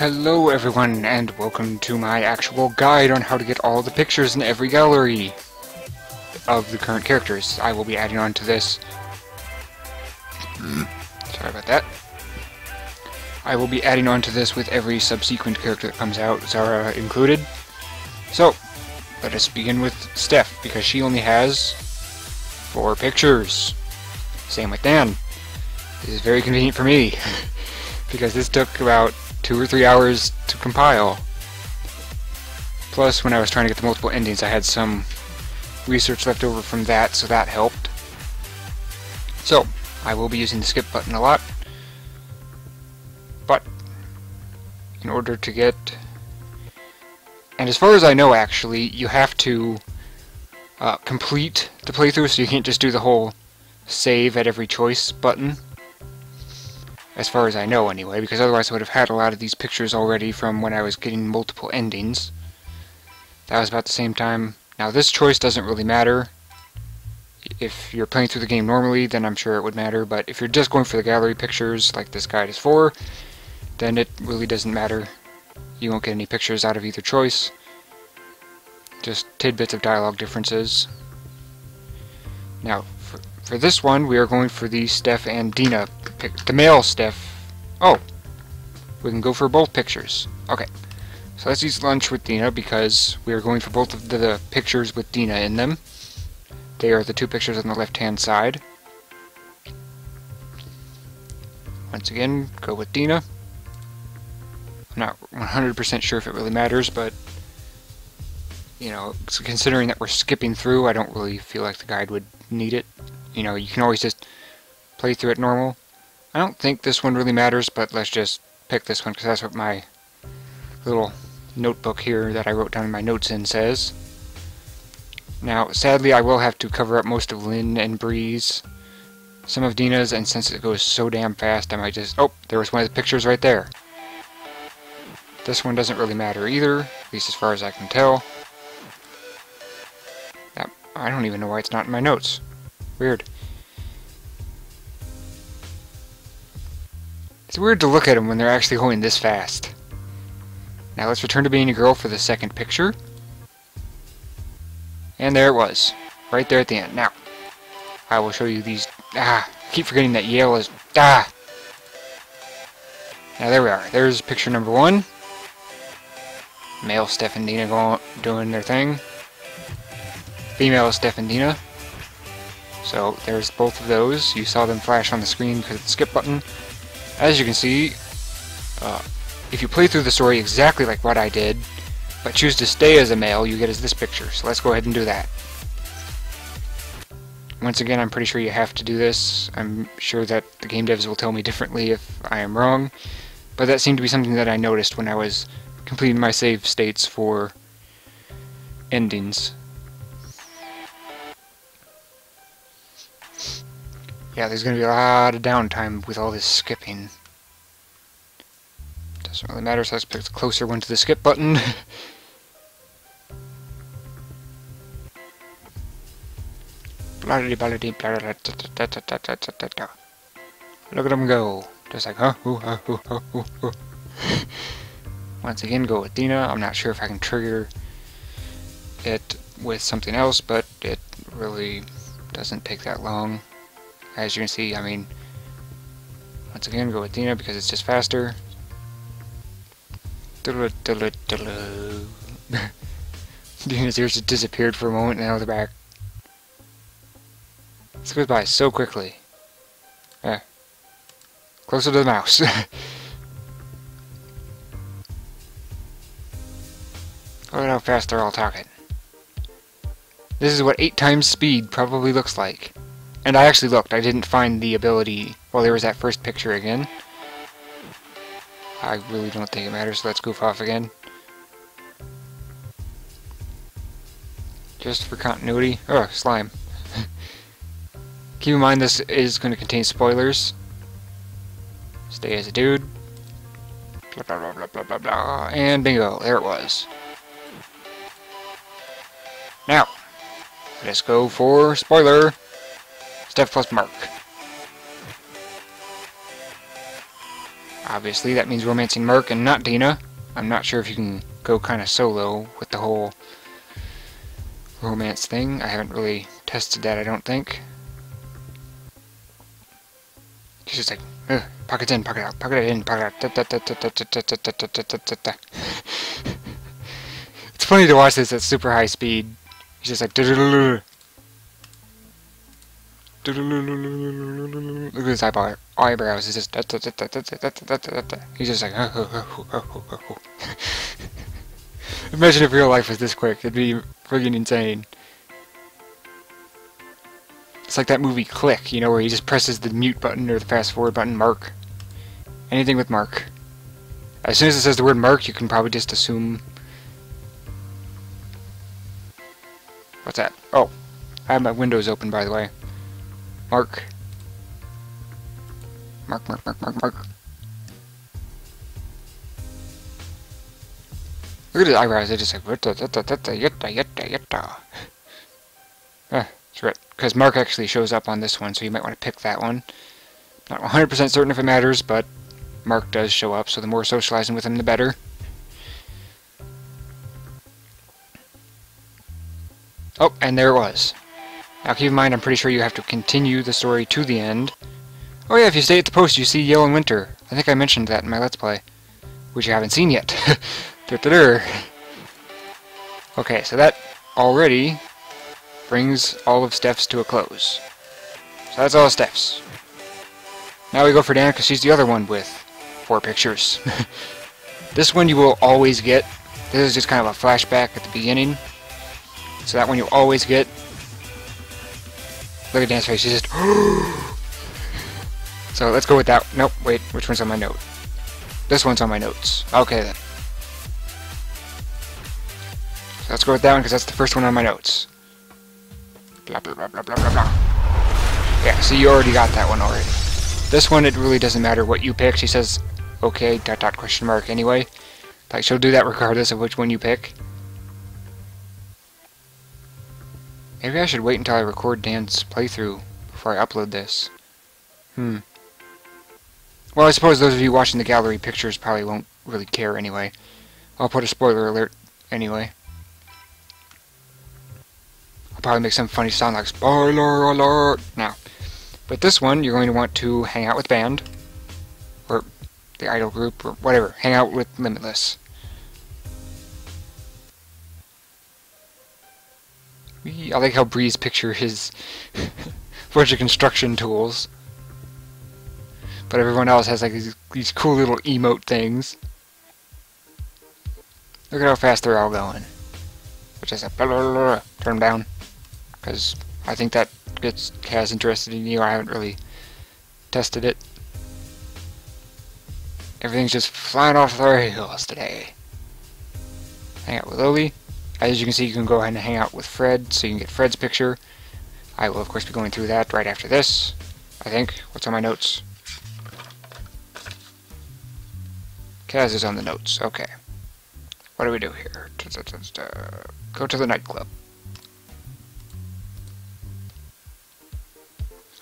Hello everyone, and welcome to my actual guide on how to get all the pictures in every gallery of the current characters. I will be adding on to this. Sorry about that. I will be adding on to this with every subsequent character that comes out, Zara included. So, let us begin with Steph, because she only has 4 pictures. Same with Dan. This is very convenient for me, because this took about 2 or 3 hours to compile. Plus, when I was trying to get the multiple endings, I had some research left over from that, so that helped. So, I will be using the skip button a lot. But, in order to get... And as far as I know, actually, you have to complete the playthrough, so you can't just do the whole save at every choice button. As far as I know, anyway, because otherwise I would have had a lot of these pictures already from when I was getting multiple endings. That was about the same time. Now, this choice doesn't really matter. If you're playing through the game normally, then I'm sure it would matter, but if you're just going for the gallery pictures, like this guide is for, then it really doesn't matter. You won't get any pictures out of either choice. Just tidbits of dialogue differences. Now, for this one, we are going for the Steph and Dina the male Steph. Oh, we can go for both pictures. Okay, so let's eat lunch with Dina because we are going for both of the pictures with Dina in them. They are the 2 pictures on the left-hand side. Once again, go with Dina. I'm not 100% sure if it really matters, but you know, considering that we're skipping through, I don't really feel like the guide would need it. You know, you can always just play through it normal. I don't think this one really matters, but let's just pick this one because that's what my little notebook here that I wrote down in my notes in says. Now, sadly, I will have to cover up most of Lynn and Bree's, some of Dina's, and since it goes so damn fast, I might just... Oh, there was one of the pictures right there. This one doesn't really matter either, at least as far as I can tell. I don't even know why it's not in my notes. Weird. It's weird to look at them when they're actually going this fast. Now let's return to being a girl for the second picture. And there it was. Right there at the end. Now, I will show you these... I keep forgetting that Yale is... Now there we are. There's picture number 1. Male Steph and Dina doing their thing. Female Steph and Dina. So there's both of those. You saw them flash on the screen because of the skip button. As you can see, if you play through the story exactly like what I did, but choose to stay as a male, you get as this picture. So let's go ahead and do that. Once again, I'm pretty sure you have to do this. I'm sure that the game devs will tell me differently if I am wrong, but that seemed to be something that I noticed when I was completing my save states for endings. Yeah, there's going to be a lot of downtime with all this skipping. Doesn't really matter, so let's pick the closer one to the skip button. Look at them go. Just like, huh? Once again, go with Dina. I'm not sure if I can trigger it with something else, but it really doesn't take that long. As you can see, I mean, once again, go with Dina because it's just faster. Dina's ears just disappeared for a moment, and now they're back. This goes by so quickly. Closer to the mouse. Look at how fast they're all talking. This is what 8 times speed probably looks like. And I actually looked. I didn't find the ability... Well, there was that first picture again. I really don't think it matters, so let's goof off again. Just for continuity. Oh, slime. Keep in mind this is going to contain spoilers. Stay as a dude. Blah, blah, blah, blah, blah, blah, blah. And bingo. There it was. Now, let's go for spoiler. Steph plus Mark. Obviously, that means romancing Mark and not Dina. I'm not sure if you can go kind of solo with the whole romance thing. I haven't really tested that, I don't think. She's just like, ugh, pocket in, pocket out, pocket it in, pocket out. It's funny to watch this at super high speed. He's just like, look at his eyebrows. It's just, he's just like, imagine if real life was this quick. It'd be friggin' insane. It's like that movie Click, you know, where he just presses the mute button or the fast forward button, Mark. Anything with Mark. As soon as it says the word Mark, you can probably just assume... What's that? Oh, I have my windows open, by the way. Mark. Mark, Mark, Mark, Mark, Mark. Look at his eyebrows, they're just like... Screw it. Because Mark actually shows up on this one, so you might want to pick that one. Not 100% certain if it matters, but Mark does show up, so the more socializing with him, the better. Oh, and there it was. Now keep in mind, I'm pretty sure you have to continue the story to the end. Oh yeah, if you stay at the post, you see Yale in Winter. I think I mentioned that in my Let's Play, which you haven't seen yet. Okay, so that already brings all of Steph's to a close. So that's all of Steph's. Now we go for Dan, because she's the other one with 4 pictures. This one you will always get. This is just kind of a flashback at the beginning. So that one you always get. Look at Dan's face, she's just... So let's go with that. Nope, wait, which one's on my note? This one's on my notes. Okay then. So let's go with that one, because that's the first one on my notes. Blah, blah, blah, blah, blah, blah, blah. Yeah, so you already got that one already. This one, it really doesn't matter what you pick. She says, okay, ... question mark anyway. Like, she'll do that regardless of which one you pick. Maybe I should wait until I record Dan's playthrough before I upload this. Well, I suppose those of you watching the gallery pictures probably won't really care anyway. I'll put a spoiler alert anyway. I'll probably make some funny sound like, spoiler alert! Now, but this one, you're going to want to hang out with band, or the idol group, or whatever. Hang out with Limitless. I like how Bree's picture his bunch of construction tools. But everyone else has like these cool little emote things. Look at how fast they're all going. Which is a turn them down. Because I think that gets Kaz interested in you. I haven't really tested it. Everything's just flying off the rails today. Hang out with Lily. As you can see, you can go ahead and hang out with Fred, so you can get Fred's picture. I will, of course, be going through that right after this, I think. What's on my notes? Kaz is on the notes. Okay. What do we do here? Go to the nightclub.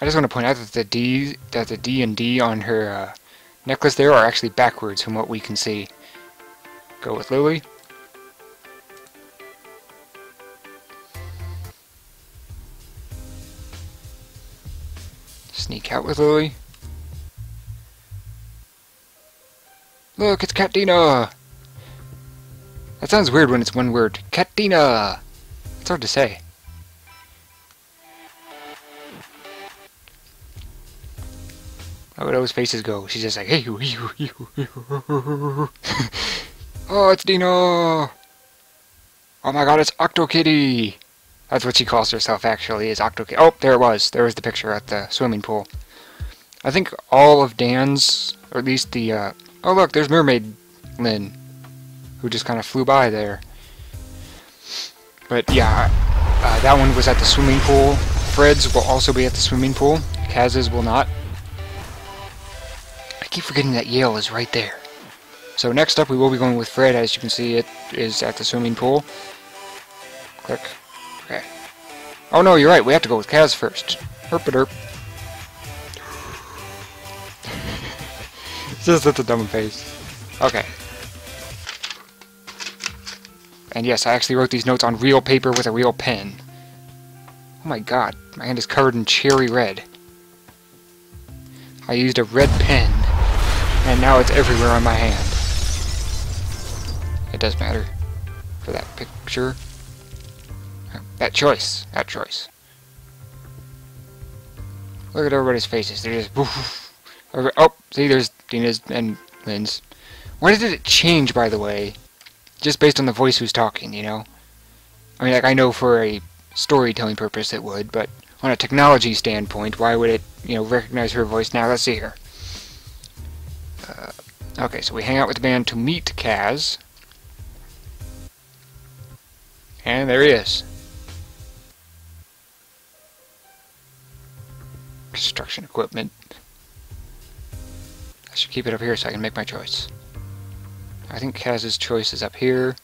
I just want to point out that the D and D on her necklace there are actually backwards from what we can see. Go with Lily. Sneak out with Lily. Look, it's Katina! That sounds weird when it's one word. Katina! It's hard to say. Look at those faces go. She's just like, hey, oh, it's Dina! Oh my god, it's OctoKitty! That's what she calls herself, actually, is OctoKitty. Oh, there it was. There was the picture at the swimming pool. I think all of Dan's, or at least the, oh look, there's Mermaid Lynn, who just kind of flew by there. But yeah, that one was at the swimming pool. Fred's will also be at the swimming pool. Kaz's will not. I keep forgetting that Yale is right there. So next up, we will be going with Fred. As you can see, it is at the swimming pool. Click. Okay. Oh no, you're right. We have to go with Kaz first. Herp-a-derp. Just such a dumb face. Okay. And yes, I actually wrote these notes on real paper with a real pen. Oh my god, my hand is covered in cherry red. I used a red pen, and now it's everywhere on my hand. It does matter for that picture. That choice. Look at everybody's faces. They're just... Woof. Oh, see, there's Dina's and Lynn's. Why did it change, by the way? Just based on the voice who's talking, you know? I mean, like, I know for a storytelling purpose it would, but on a technology standpoint, why would it, you know, recognize her voice? Now, let's see here. Okay, so we hang out with the band to meet Kaz. And there he is. Construction equipment. I should keep it up here so I can make my choice. I think Kaz's choice is up here.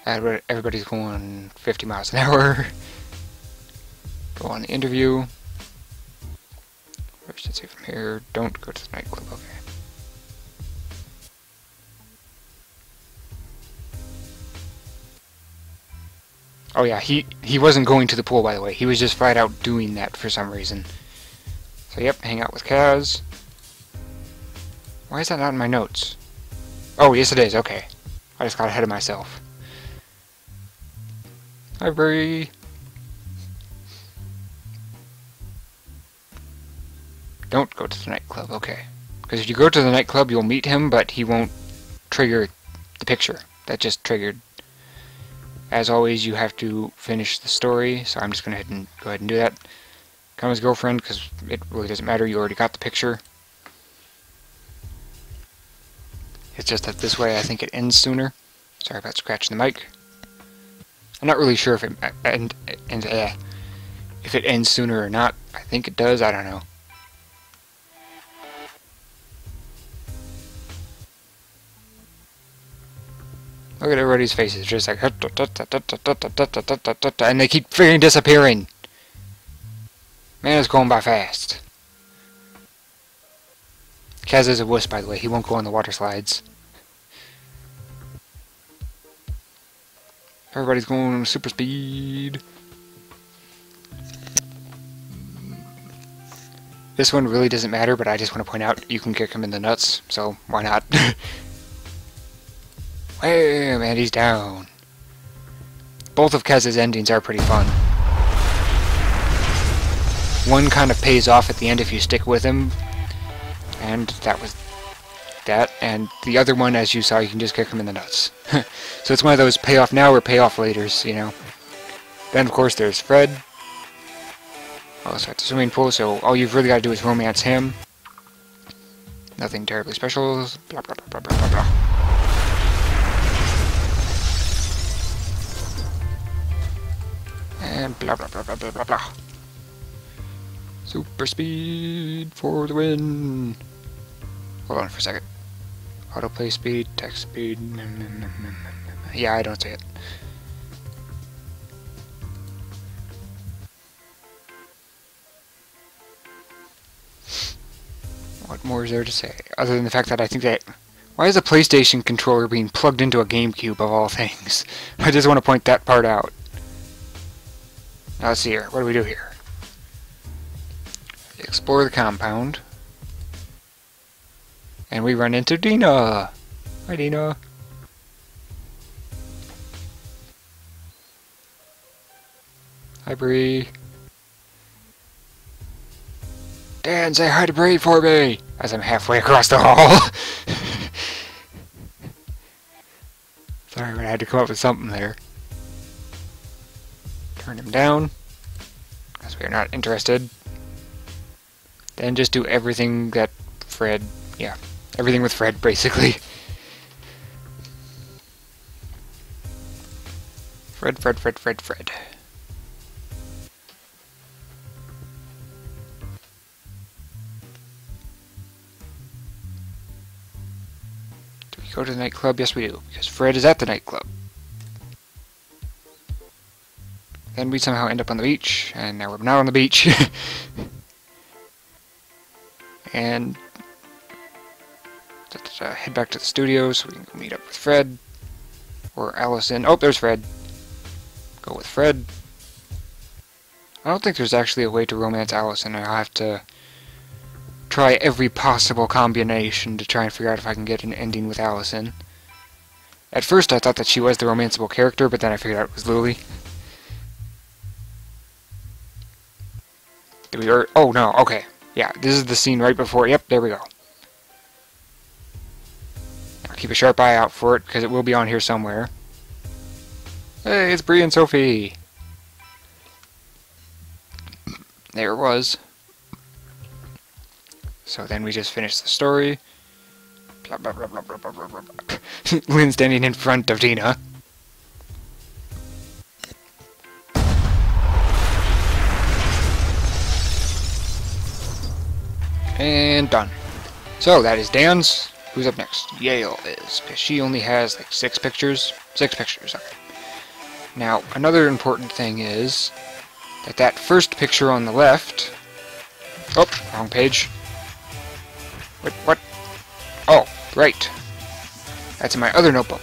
Everybody's going 50 miles an hour. Go on the interview. Let's see from here. Don't go to the nightclub. Okay. Oh yeah, he wasn't going to the pool, by the way. He was just flat out doing that for some reason. So yep, hang out with Kaz. Why is that not in my notes? Oh, yes it is, okay. I just got ahead of myself. Hi, Bree. Don't go to the nightclub, okay. Because if you go to the nightclub, you'll meet him, but he won't trigger the picture. That just triggered. As always, you have to finish the story, so I'm just going to go ahead and do that. Come as girlfriend, because it really doesn't matter, you already got the picture. It's just that this way I think it ends sooner. Sorry about scratching the mic. I'm not really sure if it ends sooner or not. I think it does, I don't know. Look at everybody's faces, just like, and they keep freaking disappearing. Man, it's going by fast. Kaz is a wuss, by the way. He won't go on the water slides. Everybody's going super speed. This one really doesn't matter, but I just want to point out you can kick him in the nuts, so why not? Wham! And he's down. Both of Kaz's endings are pretty fun. One kind of pays off at the end if you stick with him, and that was that. And the other one, as you saw, you can just kick him in the nuts. So it's one of those payoff now or payoff laters, you know. Then, of course, there's Fred. Also at the swimming pool, so all you've really got to do is romance him. Nothing terribly special. Blah, blah, blah, blah, blah, blah. And blah, blah, blah, blah, blah, blah, blah. Super speed for the win. Hold on for a second. Autoplay speed, text speed. Yeah, I don't see it. What more is there to say? Other than the fact that I think that... Why is a PlayStation controller being plugged into a GameCube of all things? I just want to point that part out. Now let's see here. What do we do here? Explore the compound. And we run into Dina. Hi, Dina. Hi, Bree. Dan, say hi to Bree for me! As I'm halfway across the hall. Sorry, but I had to come up with something there. Turn him down, because we are not interested. Then just do everything that Fred... Yeah, everything with Fred, basically. Fred. Do we go to the nightclub? Yes, we do, because Fred is at the nightclub. Then we somehow end up on the beach, and now we're not on the beach. And head back to the studio so we can go meet up with Fred. Or Allison. Oh, there's Fred. Go with Fred. I don't think there's actually a way to romance Allison. I'll have to try every possible combination to try and figure out if I can get an ending with Allison. At first I thought that she was the romanceable character, but then I figured out it was Lily. Did we... Oh, no, okay. Yeah, this is the scene right before... Yep, there we go. I'll keep a sharp eye out for it, because it will be on here somewhere. Hey, it's Bree and Sophie! There it was. So then we just finished the story. Blah, blah, blah, blah, blah, blah, blah, blah. Lynn standing in front of Dina. And done. So that is Dan's. Who's up next? Yale is, because she only has like 6 pictures. 6 pictures, okay. Now, another important thing is that first picture on the left... Oh, wrong page. Wait, what? Oh, right. That's in my other notebook.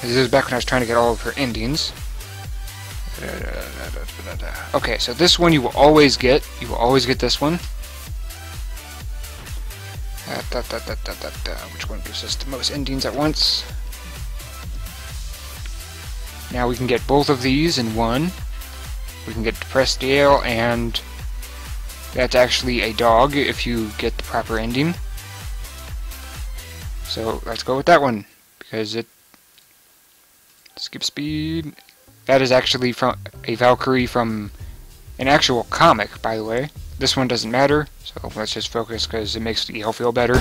This is back when I was trying to get all of her endings. Okay, so this one you will always get. You will always get this one. Which one gives us the most endings at once? Now we can get both of these in one. We can get Depressed Yale, and that's actually a dog if you get the proper ending. So let's go with that one, because it... Skip speed. That is actually from a Valkyrie from an actual comic, by the way. This one doesn't matter, so let's just focus because it makes Yale feel better.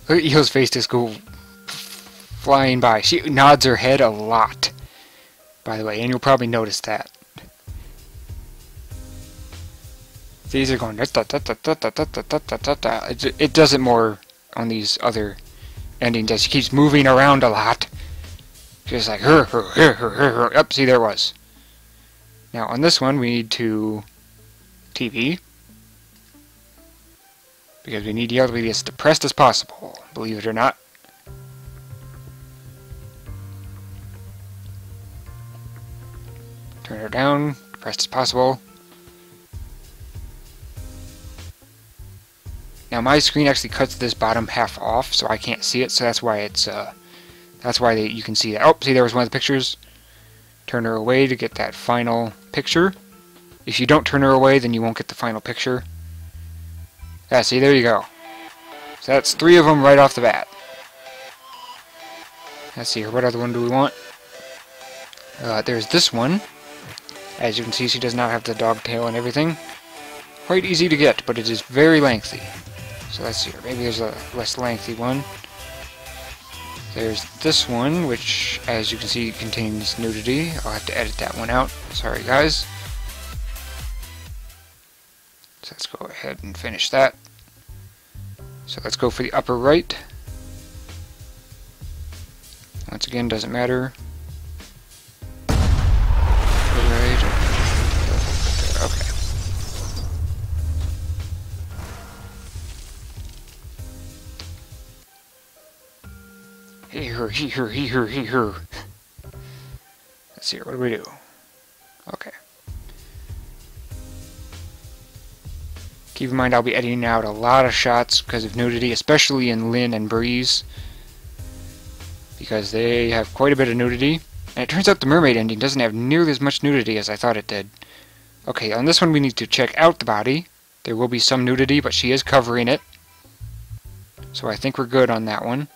Look at Yale's face just go flying by. She nods her head a lot, by the way, and you'll probably notice that. These are going... It does it more on these other endings as she keeps moving around a lot. Just like her. Up, see, there it was. Now on this one we need to TV. Because we need Yale to be as depressed as possible, believe it or not. Turn her down, depressed as possible. Now my screen actually cuts this bottom half off, so I can't see it, so that's why it's, you can see that. Oh, see, there was one of the pictures. Turn her away to get that final picture. If you don't turn her away, then you won't get the final picture. Yeah, see, there you go. So that's 3 of them right off the bat. Let's see here, what other one do we want? There's this one. As you can see, she does not have the dog tail and everything. Quite easy to get, but it is very lengthy. So let's see here, maybe there's a less lengthy one. There's this one, which, as you can see, contains nudity. I'll have to edit that one out. Sorry, guys. So let's go ahead and finish that. So let's go for the upper right. Once again, doesn't matter. Right. Okay. He, her, he, her, he, her, he, her. Let's see here, what do we do? Okay. Keep in mind I'll be editing out a lot of shots because of nudity, especially in Lynn and Breeze, because they have quite a bit of nudity. And it turns out the Mermaid Ending doesn't have nearly as much nudity as I thought it did. Okay, on this one we need to check out the body. There will be some nudity, but she is covering it. So I think we're good on that one.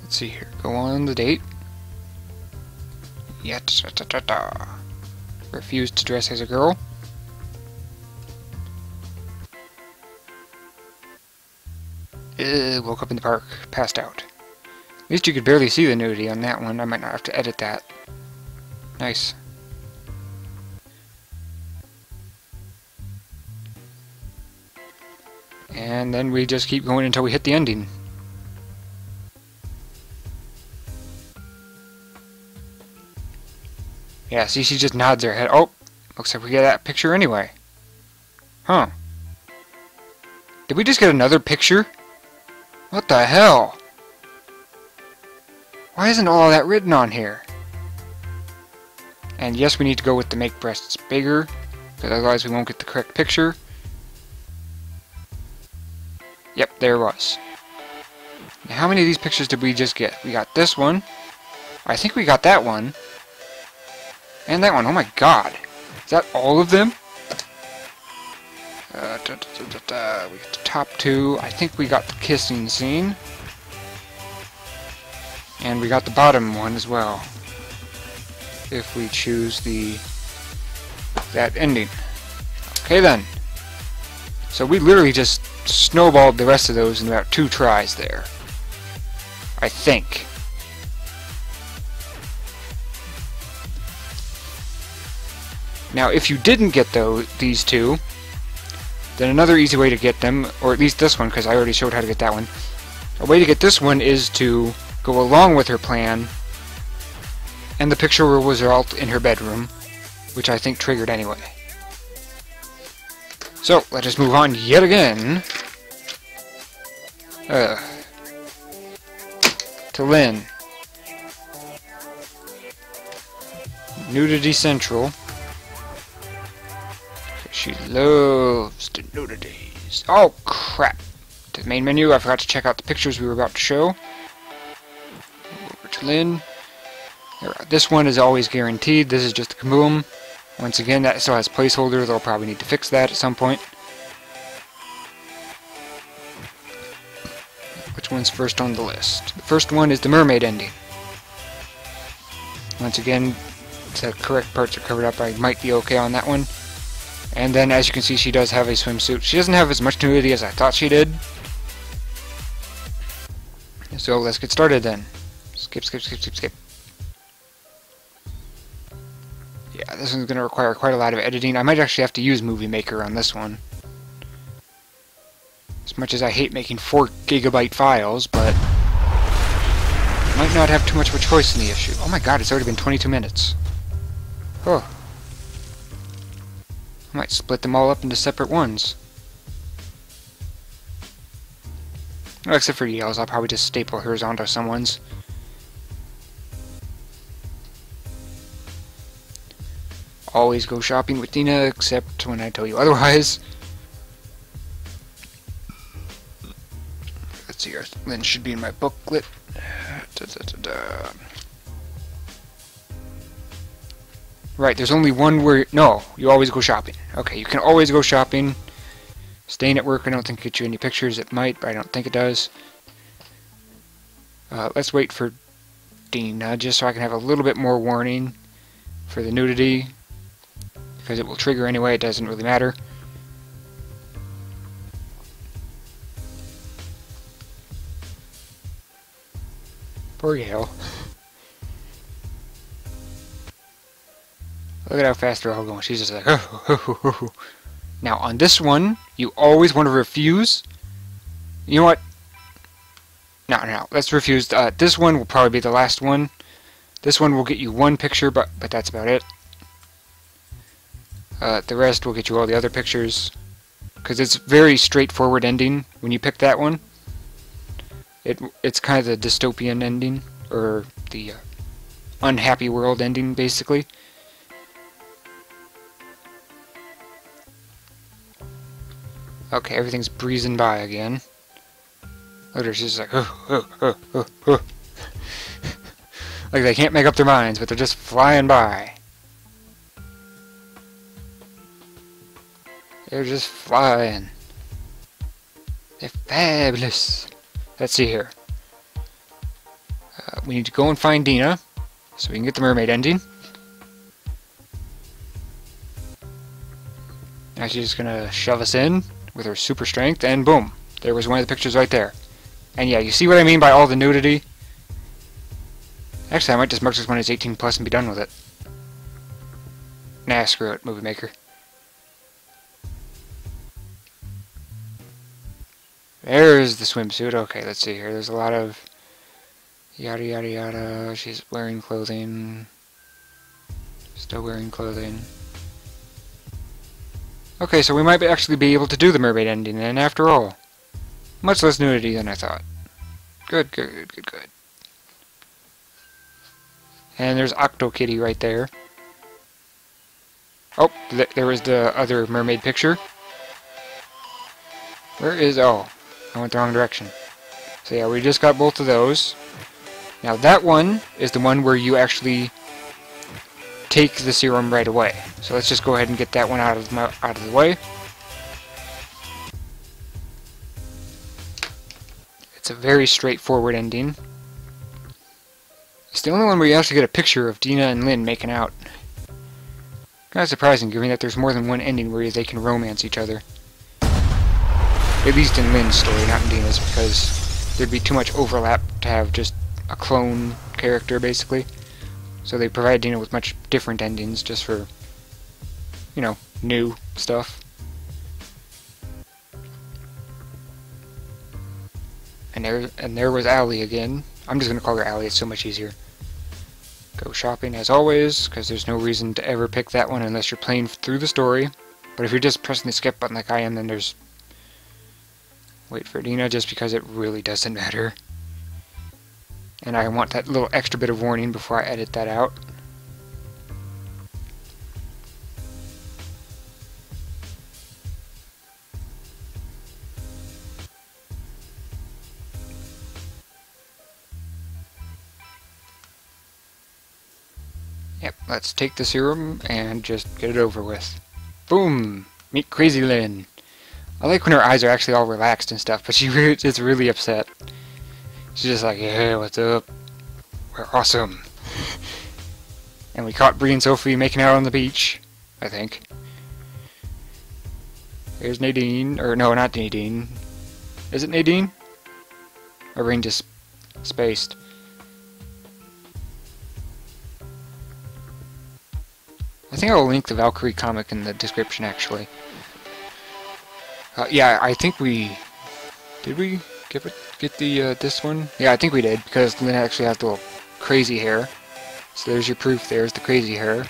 Let's see here. Go on the date. Yet. Refused to dress as a girl. Woke up in the park. Passed out. At least you could barely see the nudity on that one. I might not have to edit that. Nice. And then we just keep going until we hit the ending. Yeah, see, she just nods her head. Oh, looks like we get that picture anyway. Huh. Did we just get another picture? What the hell? Why isn't all that written on here? And yes, we need to go with the make breasts bigger, because otherwise we won't get the correct picture. Yep, there it was. Now, how many of these pictures did we just get? We got this one. I think we got that one. And that one. Oh my god. Is that all of them? We got the top two. I think we got the kissing scene. And we got the bottom one as well. If we choose that ending. Okay then. So we literally just snowballed the rest of those in about 2 tries there. I think. Now, if you didn't get these two, then another easy way to get them, or at least this one, because I already showed how to get that one. A way to get this one is to go along with her plan, and the picture will result in her bedroom, which I think triggered anyway. So, let us move on yet again. To Lynn. Nudity Central. She loves the nudities. Oh, crap. To the main menu, I forgot to check out the pictures we were about to show. Over to Lynn. This one is always guaranteed. This is just a kaboom. Once again, that still has placeholder. They'll probably need to fix that at some point. Which one's first on the list? The first one is the Mermaid Ending. Once again, if the correct parts are covered up, I might be okay on that one. And then, as you can see, she does have a swimsuit. She doesn't have as much nudity as I thought she did. So let's get started then. Skip. Yeah, this one's going to require quite a lot of editing. I might actually have to use Movie Maker on this one. As much as I hate making 4 GB files, but I might not have too much of a choice in the issue. Oh my god, it's already been 22 minutes. Oh. I might split them all up into separate ones. Well, except for Yale's, I'll probably just staple hers onto someone's. Always go shopping with Dina, except when I tell you otherwise. Let's see, Lynn should be in my booklet. Right, there's only one word. No, you always go shopping. Okay, you can always go shopping. Staying at work, I don't think get you any pictures. It might, but I don't think it does. Let's wait for Dina, just so I can have a little bit more warning for the nudity. Because it will trigger anyway, it doesn't really matter. Poor Yale. Look at how fast they're all going. She's just like, oh. Now, on this one, you always want to refuse. You know what? No, let's refuse. This one will probably be the last one. This one will get you 1 picture, but that's about it. The rest will get you all the other pictures. Because it's very straightforward ending when you pick that one. It's kind of the dystopian ending, or the unhappy world ending, basically. Okay, everything's breezing by again. Look at her, she's like, Like they can't make up their minds, but they're just flying by. They're just flying. They're fabulous. Let's see here. We need to go and find Dina, so we can get the mermaid ending. Now she's just gonna shove us in with her super strength, and boom, there was one of the pictures right there. And yeah, you see what I mean by all the nudity? Actually, I might just mark this one as 18 plus and be done with it. Nah, screw it, Movie Maker. There's the swimsuit. Okay, let's see here. There's a lot of yada yada yada. She's wearing clothing. Still wearing clothing. Okay, so we might actually be able to do the mermaid ending then, after all. Much less nudity than I thought. Good, good, good, good. And there's OctoKitty right there. Oh, there was the other mermaid picture. Where is... oh, I went the wrong direction. So yeah, we just got both of those. Now that one is the one where you actually take the serum right away. So let's just go ahead and get that one out of the way. It's a very straightforward ending. It's the only one where you actually get a picture of Dina and Lynn making out. Kind of surprising, given that there's more than one ending where they can romance each other. At least in Lynn's story, not in Dina's, because there'd be too much overlap to have just a clone character, basically. So they provide Dina with much different endings, just for, you know, new stuff. And there was Allie again. I'm just gonna call her Allie, it's so much easier. Go shopping as always, because there's no reason to ever pick that one unless you're playing through the story. But if you're just pressing the skip button like I am, then there's... wait for Dina, just because it really doesn't matter. And I want that little extra bit of warning before I edit that out. Yep, let's take the serum and just get it over with. Boom! Meet Crazy Lynn. I like when her eyes are actually all relaxed and stuff, but she is really upset. She's just like, yeah, what's up? We're awesome. And we caught Bree and Sophie making out on the beach, I think. Here's Nadine, or no, not Nadine. Is it Nadine? My brain just spaced. I think I'll link the Valkyrie comic in the description, actually. Yeah, I think we... did we get the this one? Yeah, I think we did, because Lynn actually has the little crazy hair. So there's your proof, there's the crazy hair.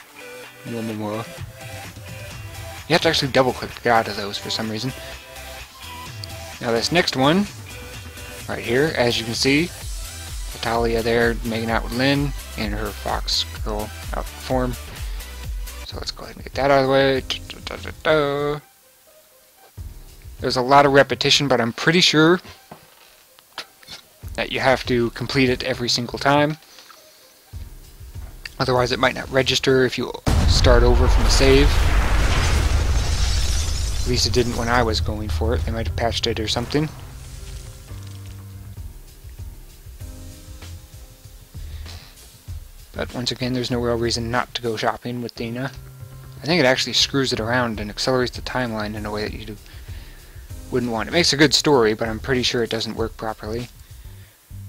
Mwah, mwah, mwah. You have to actually double-click to get out of those for some reason. Now this next one, right here, as you can see, Natalia there making out with Lynn in her fox girl outfit form. So let's go ahead and get that out of the way. There's a lot of repetition, but I'm pretty sure that you have to complete it every single time. Otherwise it might not register if you start over from a save. At least it didn't when I was going for it. They might have patched it or something. But once again, there's no real reason not to go shopping with Dina. I think it actually screws it around and accelerates the timeline in a way that you wouldn't want. It makes a good story, but I'm pretty sure it doesn't work properly.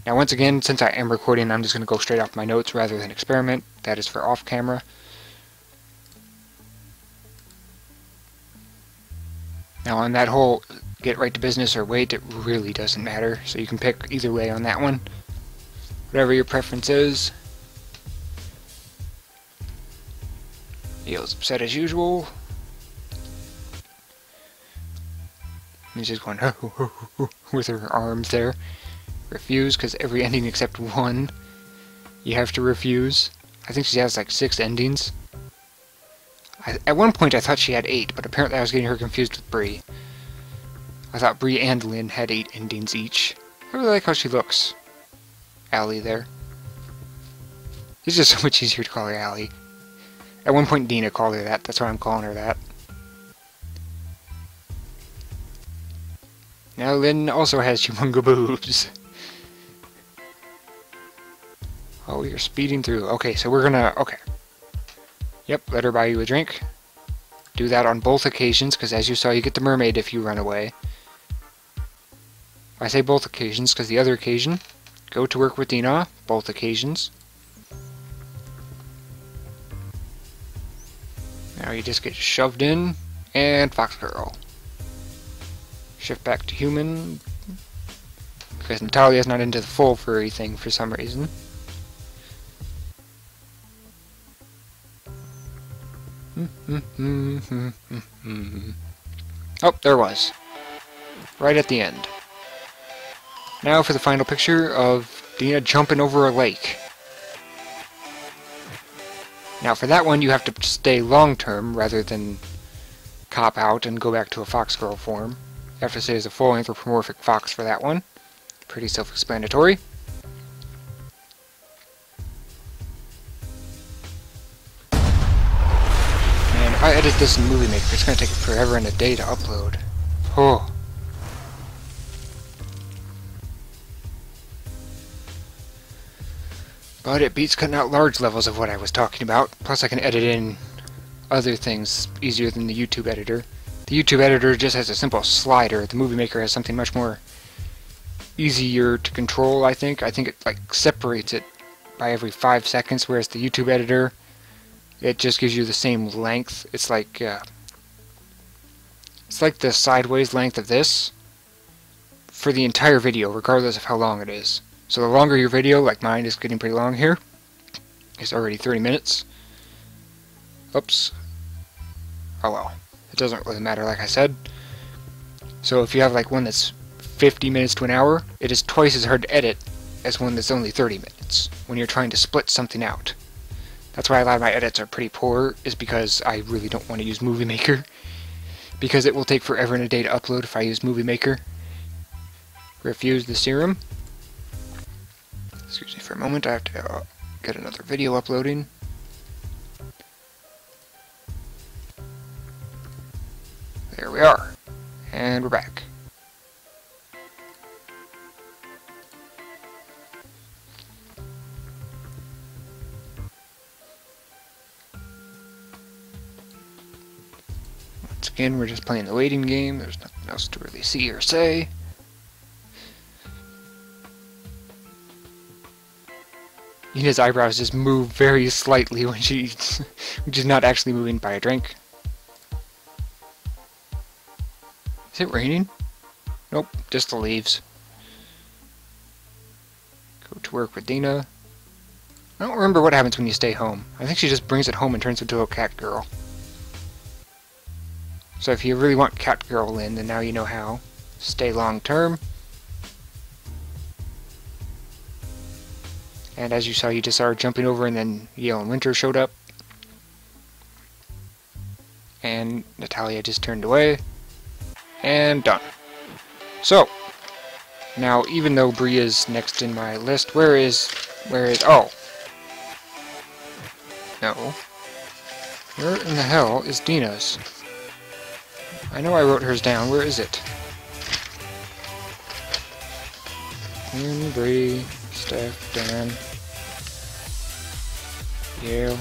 Now once again, since I am recording, I'm just going to go straight off my notes rather than experiment. That is for off camera. Now on that whole get right to business or wait, it really doesn't matter. So you can pick either way on that one. Whatever your preference is. Eel's upset as usual. He's just going with her arms there. Refuse, because every ending except one you have to refuse. I think she has like 6 endings. At one point I thought she had 8, but apparently I was getting her confused with Bree. I thought Bree and Lynn had 8 endings each. I really like how she looks. Allie there. It's just so much easier to call her Allie. At one point Dina called her that, that's why I'm calling her that. Now Lynn also has humongo boobs. Oh, you're speeding through. Okay, so we're gonna... okay. Yep, let her buy you a drink. Do that on both occasions, because as you saw, you get the mermaid if you run away. I say both occasions, because the other occasion, go to work with Dina, both occasions. Now you just get shoved in, and Fox Girl. Shift back to human, because Natalia's not into the full furry thing for some reason. Oh, there was. Right at the end. Now for the final picture of Dina jumping over a lake. Now for that one you have to stay long term rather than cop out and go back to a fox girl form. You have to stay as a full anthropomorphic fox for that one. Pretty self-explanatory. And if I edit this in Movie Maker, it's going to take forever and a day to upload. Oh. But it beats cutting out large levels of what I was talking about. Plus I can edit in other things easier than the YouTube editor. The YouTube editor just has a simple slider. The Movie Maker has something much more easier to control, I think. I think it like separates it by every 5 seconds, whereas the YouTube editor, it just gives you the same length. It's like the sideways length of this for the entire video, regardless of how long it is. So the longer your video, like mine is getting pretty long here, it's already 30 minutes. Oops. Oh well. It doesn't really matter, like I said. So if you have like one that's 50 minutes to an hour, it is twice as hard to edit as one that's only 30 minutes when you're trying to split something out. That's why a lot of my edits are pretty poor, is because I really don't want to use Movie Maker. Because it will take forever and a day to upload if I use Movie Maker. Refuse the serum. Excuse me for a moment, I have to get another video uploading. There we are. And we're back. Once again, we're just playing the waiting game. There's nothing else to really see or say. Ina's eyebrows just move very slightly when she's not actually moving by a drink. Is it raining? Nope, just the leaves. Go to work with Dina. I don't remember what happens when you stay home. I think she just brings it home and turns into a cat girl. So if you really want cat girl in, then now you know how. Stay long term. And as you saw, you just saw her jumping over, and then Yale and Winter showed up. And Natalia just turned away. And done. So, now even though Bree is next in my list, where is, oh. No. Where in the hell is Dina's? I know I wrote hers down, where is it? Bree, Steph, Dan, Yale.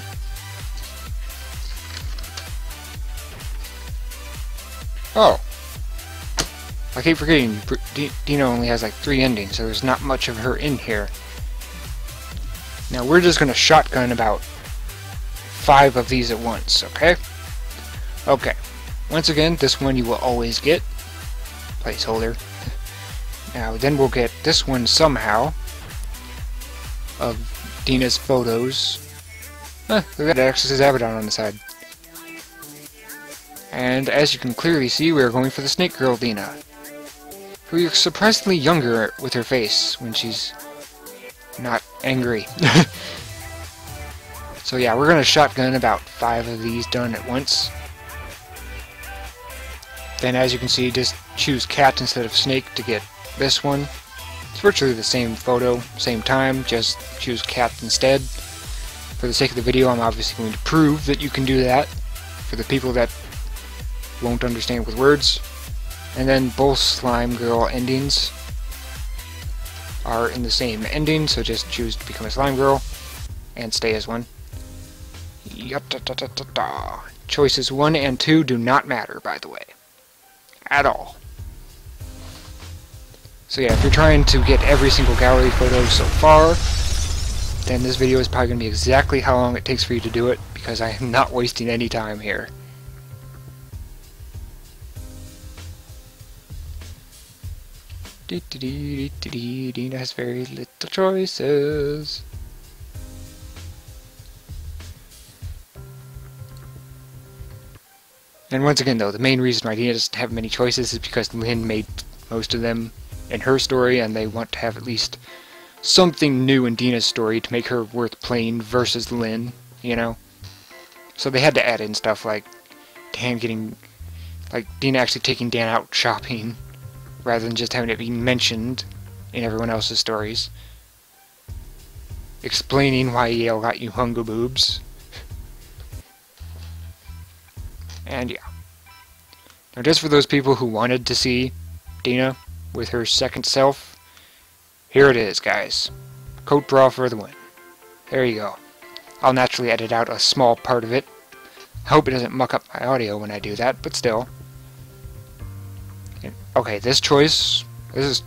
Oh. I keep forgetting, Dina only has like 3 endings, so there's not much of her in here. Now we're just going to shotgun about 5 of these at once, okay? Okay. Once again, this one you will always get. Placeholder. Now then we'll get this one somehow. Of Dina's photos. Look at that, it actually says Abaddon on the side. And as you can clearly see, we are going for the Snake Girl Dina, who looks surprisingly younger with her face when she's not angry. So yeah, we're going to shotgun about 5 of these done at once. Then as you can see, just choose cat instead of snake to get this one. It's virtually the same photo, same time, just choose cat instead. For the sake of the video, I'm obviously going to prove that you can do that for the people that won't understand with words. And then both Slime Girl endings are in the same ending, so just choose to become a Slime Girl and stay as one. Choices 1 and 2 do not matter, by the way. At all. So yeah, if you're trying to get every single gallery photo so far, then this video is probably going to be exactly how long it takes for you to do it, because I am not wasting any time here. Dina has very little choices. And once again, though, the main reason why Dina doesn't have many choices is because Lynn made most of them in her story, and they want to have at least something new in Dina's story to make her worth playing versus Lynn, you know? So they had to add in stuff like Dina actually taking Dan out shopping, rather than just having it be mentioned in everyone else's stories. Explaining why Yale got you hunger boobs. And yeah. Now just for those people who wanted to see Dina with her second self, here it is, guys. Coat bra for the win. There you go. I'll naturally edit out a small part of it. I hope it doesn't muck up my audio when I do that, but still. Okay, this is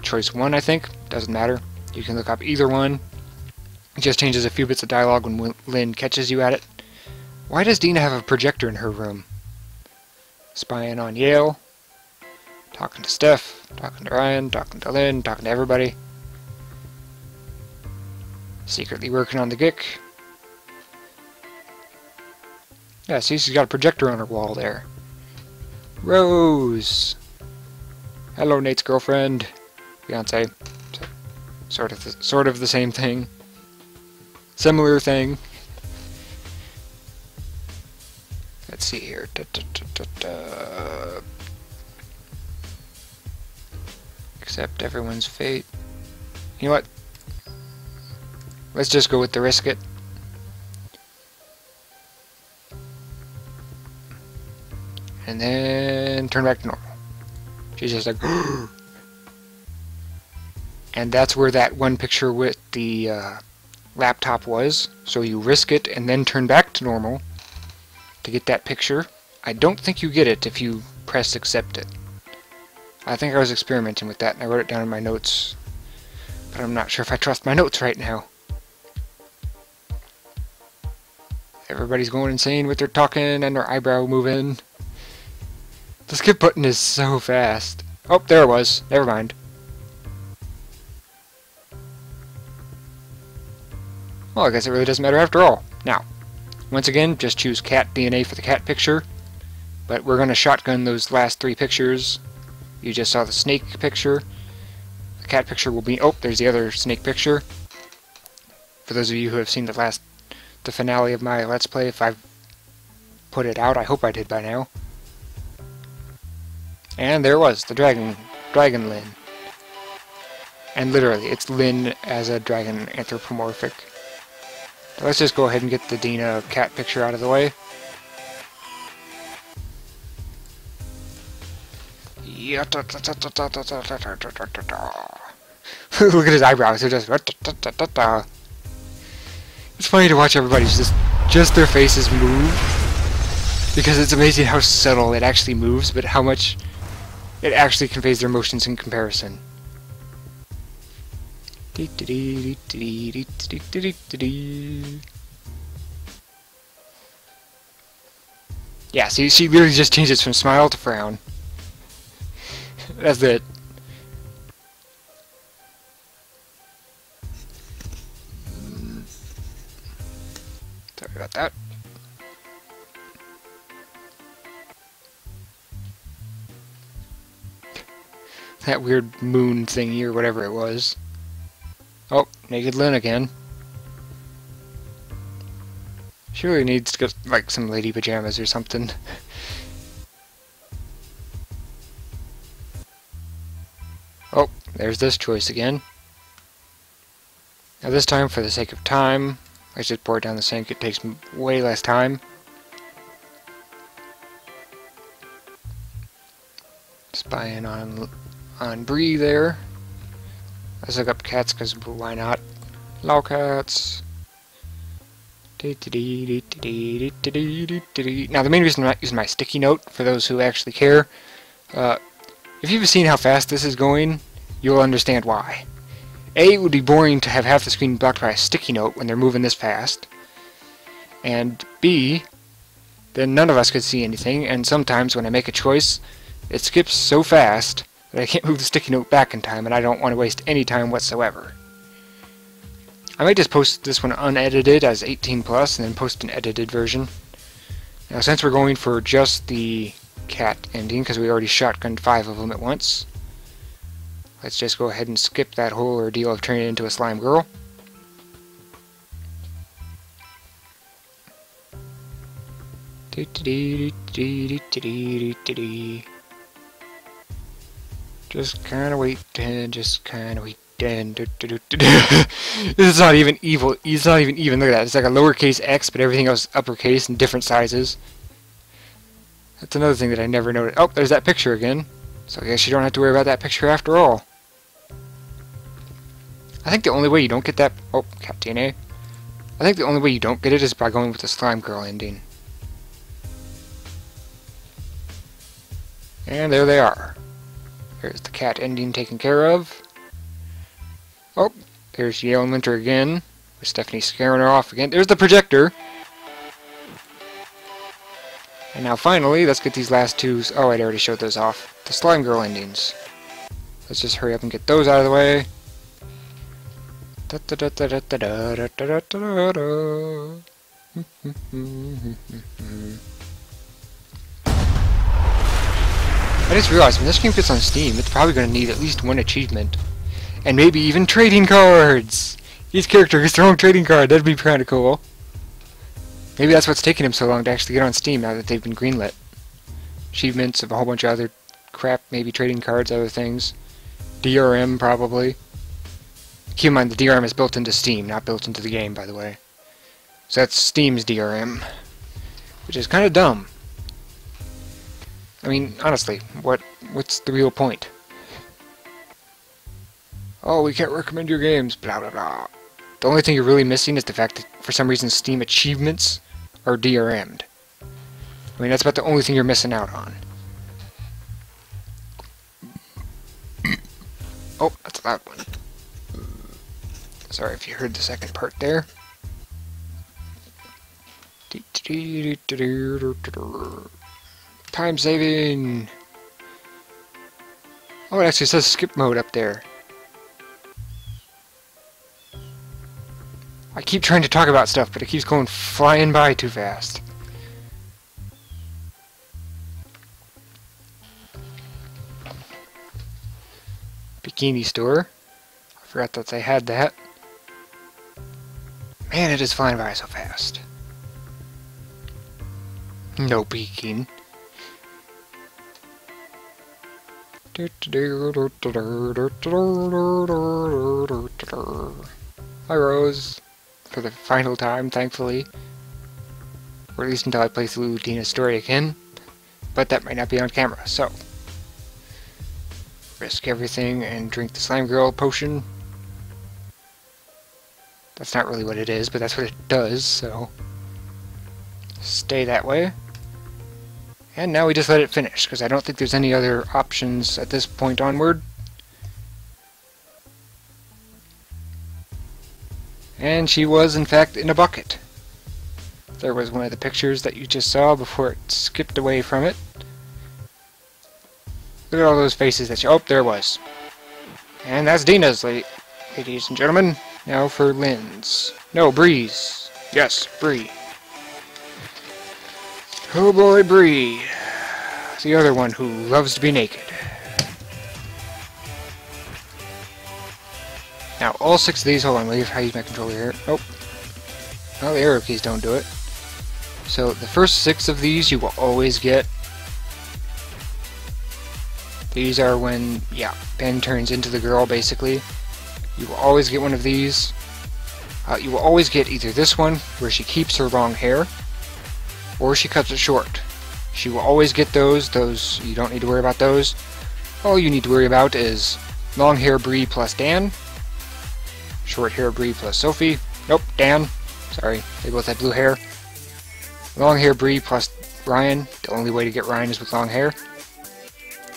choice 1, I think. Doesn't matter. You can look up either one. It just changes a few bits of dialogue when Lynn catches you at it. Why does Dina have a projector in her room? Spying on Yale. Talking to Steph. Talking to Ryan. Talking to Lynn. Talking to everybody. Secretly working on the Gick. Yeah, see, she's got a projector on her wall there. Rose! Hello, Nate's girlfriend. Fiance. Sort of the same thing. Similar thing. Let's see here. Accept everyone's fate. You know what? Let's just go with the risk it. And then turn back to normal. She's just like, and that's where that one picture with the laptop was. So you risk it and then turn back to normal to get that picture. I don't think you get it if you press accept it. I think I was experimenting with that and I wrote it down in my notes. But I'm not sure if I trust my notes right now. Everybody's going insane with their talking and their eyebrow moving. The skip button is so fast. Oh, there it was. Never mind. Well, I guess it really doesn't matter after all. Now, once again, just choose cat DNA for the cat picture. But we're going to shotgun those last 3 pictures. You just saw the snake picture. The cat picture will be... Oh, there's the other snake picture. For those of you who have seen the finale of my Let's Play, if I've put it out, I hope I did by now. And there was the dragon Lynn. And literally, it's Lynn as a dragon anthropomorphic. So let's just go ahead and get the Dina cat picture out of the way. Look at his eyebrows, they're just... It's funny to watch everybody's just their faces move. Because it's amazing how subtle it actually moves, but how much it actually conveys their emotions in comparison. Yeah, see, she literally just changes from smile to frown. That's it. Sorry about that. That weird moon thingy or whatever it was. Oh, naked Lynn again. She really needs to get like some lady pajamas or something. Oh, there's this choice again. Now this time, for the sake of time, let's just pour it down the sink. It takes way less time. Spying on Bree there. Let's look up cats, because why not? Hello, cats. Now, the main reason I'm not using my sticky note, for those who actually care, if you've seen how fast this is going, you'll understand why. A, it would be boring to have half the screen blocked by a sticky note when they're moving this fast. And B, then none of us could see anything, and sometimes when I make a choice, it skips so fast that I can't move the sticky note back in time, and I don't want to waste any time whatsoever. I might just post this one unedited as 18+, and then post an edited version. Now, since we're going for just the cat ending because we already shotgunned 5 of them at once. Let's just go ahead and skip that whole ordeal of turning into a slime girl. Just kinda waiting, just kinda waiting. This is not even evil. It's not even even. Look at that. It's like a lowercase x, but everything else uppercase in different sizes. That's another thing that I never noticed. Oh, there's that picture again. So I guess you don't have to worry about that picture after all. I think the only way you don't get that... Oh, Cat DNA. I think the only way you don't get it is by going with the Slime Girl ending. And there they are. There's the cat ending taken care of. Oh, there's Yale and Winter again, with Stephanie scaring her off again. There's the projector! And now finally, let's get these last two... Oh, I'd already showed those off. The Slime Girl endings. Let's just hurry up and get those out of the way. I just realized when this game gets on Steam, it's probably going to need at least 1 achievement. And maybe even trading cards! Each character gets their own trading card, that'd be kinda cool. Maybe that's what's taking him so long to actually get on Steam now that they've been greenlit. Achievements of a whole bunch of other crap, maybe trading cards, other things. DRM, probably. Keep in mind, the DRM is built into Steam, not built into the game, by the way. So that's Steam's DRM. Which is kinda dumb. I mean, honestly, what's the real point? Oh, we can't recommend your games, blah blah blah. The only thing you're really missing is the fact that, for some reason, Steam achievements are DRM'd. I mean, that's about the only thing you're missing out on. Oh, that's a loud one. Sorry if you heard the second part there. Time saving! Oh, it actually says skip mode up there. I keep trying to talk about stuff, but it keeps going flying by too fast. Bikini store. I forgot that they had that. Man, it is flying by so fast. No peeking. Hi, Rose. For the final time, thankfully. Or at least until I play through Dina's story again. But that might not be on camera, so... risk everything and drink the Slime Girl potion. That's not really what it is, but that's what it does, so... stay that way. And now we just let it finish, because I don't think there's any other options at this point onward. And she was, in fact, in a bucket. There was one of the pictures that you just saw before it skipped away from it. Look at all those faces that you... Oh, there it was. And that's Dina's, ladies and gentlemen. Now for Lynn's. No, Bree's. Yes, Bree. Oh boy, Bree. The other one who loves to be naked. Now, all 6 of these... Hold on, let me use my controller here. Nope. Well, the arrow keys don't do it. So, the first 6 of these you will always get. These are when, yeah, Ben turns into the girl, basically. You will always get one of these. You will always get either this one, where she keeps her long hair, or she cuts it short. She will always get those. Those, you don't need to worry about those. All you need to worry about is long hair Bree plus Dan. Short hair Bree plus Sophie. Nope, Dan. Sorry, they both had blue hair. Long hair Bree plus Ryan. The only way to get Ryan is with long hair.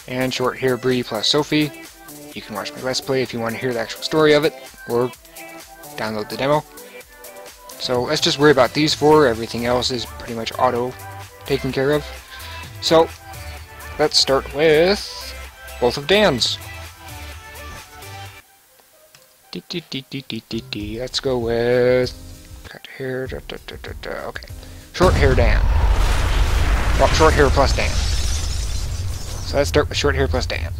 And short hair Bree plus Sophie. You can watch my Let's Play if you want to hear the actual story of it, or download the demo. So let's just worry about these 4. Everything else is pretty much auto taken care of. So let's start with both of Dan's. Let's go with cut hair. Okay, short hair Dan. Well, short hair plus Dan. So let's start with short hair plus Dan.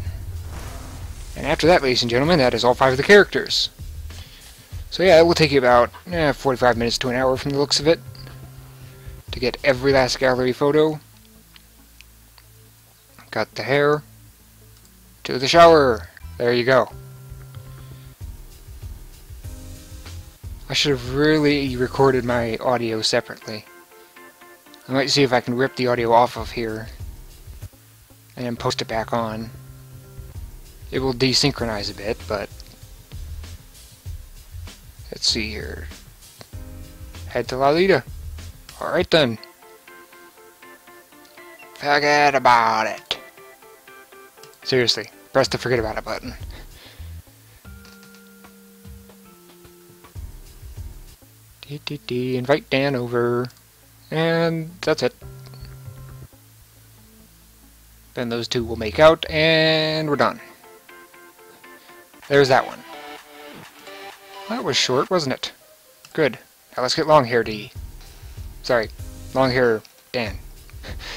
And after that, ladies and gentlemen, that is all 5 of the characters. So yeah, it will take you about 45 minutes to an hour from the looks of it to get every last gallery photo. Got the hair. To the shower. There you go. I should have really recorded my audio separately. I might see if I can rip the audio off of here and then post it back on. It will desynchronize a bit, but let's see here. Head to Lolita. Alright then. Forget about it. Seriously, press the forget about it button. Invite Dan over. And that's it. Then those two will make out, and we're done. There's that one. That was short, wasn't it? Good. Now let's get long hair D. Sorry, long hair Dan.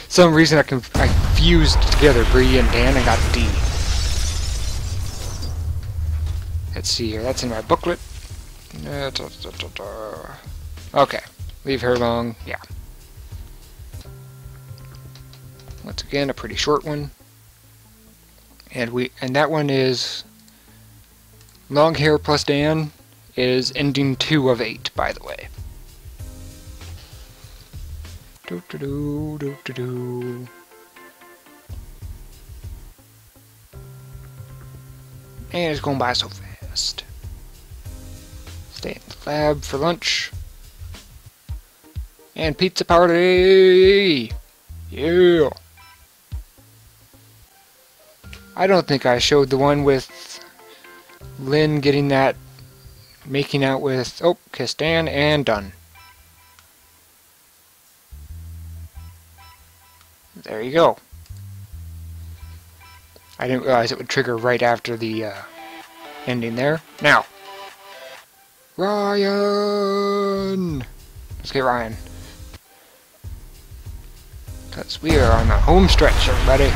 Some reason I fused together Bree and Dan and got D. Let's see here. That's in my booklet. Okay. Leave hair long. Yeah. Once again, a pretty short one. And that one is long hair plus Dan is ending 2 of 8, by the way. And it's going by so fast. Stay in the lab for lunch. And pizza party! Yeah! I don't think I showed the one with Lynn getting that, making out with, oh, kiss Dan, and done. There you go. I didn't realize it would trigger right after the ending there. Now, Ryan! Let's get Ryan. Because we are on the home stretch, everybody.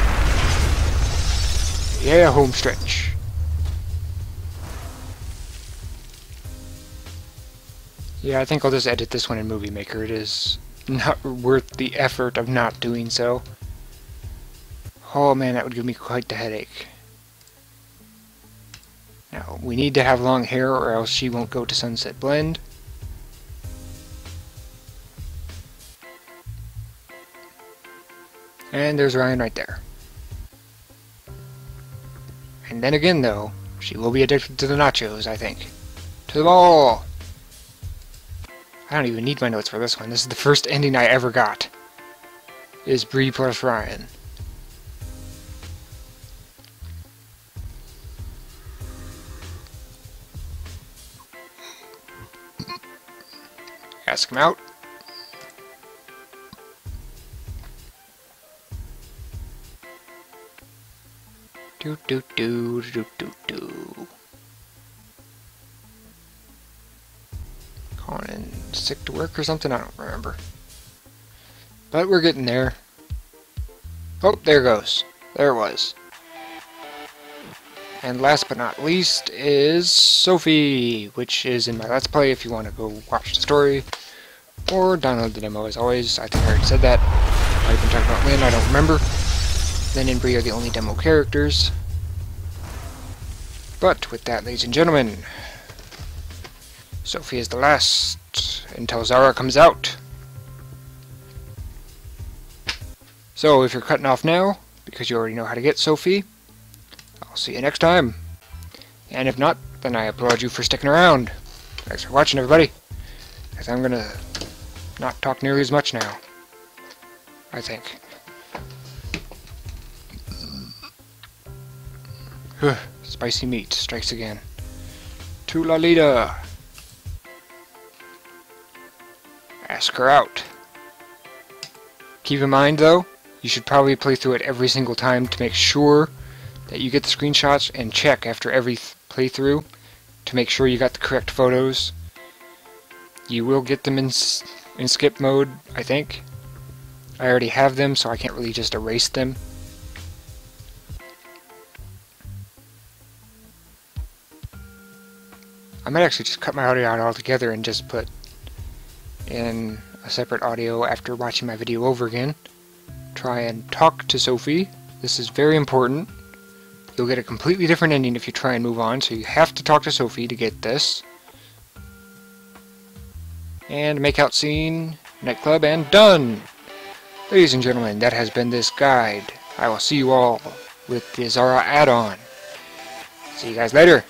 Yeah, home stretch. Yeah, I think I'll just edit this one in Movie Maker. It is not worth the effort of not doing so. Oh man, that would give me quite the headache. Now, we need to have long hair or else she won't go to Sunset Blend. And there's Ryan right there. And then again, though, she will be addicted to the nachos, I think. To the ball! I don't even need my notes for this one. This is the first ending I ever got. Is Bree plus Ryan. Ask him out. Do do do do do do. Calling in sick to work or something? I don't remember. But we're getting there. Oh, there goes. There it was. And last but not least is Sophie, which is in my Let's Play if you want to go watch the story. Or download the demo as always. I think I already said that. I've been talking about Lynn, I don't remember. Lynn and Bree are the only demo characters. But with that, ladies and gentlemen, Sophie is the last until Zara comes out. So if you're cutting off now, because you already know how to get Sophie, I'll see you next time. And if not, then I applaud you for sticking around. Thanks for watching, everybody. Because I'm going to not talk nearly as much now, I think. Spicy meat strikes again. To Lolita. Ask her out. Keep in mind, though, you should probably play through it every single time to make sure that you get the screenshots, and check after every playthrough to make sure you got the correct photos. You will get them in skip mode, I think. I already have them, so I can't really just erase them. I might actually just cut my audio out altogether and just put in a separate audio after watching my video over again. Try and talk to Sophie. This is very important. You'll get a completely different ending if you try and move on, so you have to talk to Sophie to get this. And makeout scene, nightclub, and done! Ladies and gentlemen, that has been this guide. I will see you all with the Zara add-on. See you guys later.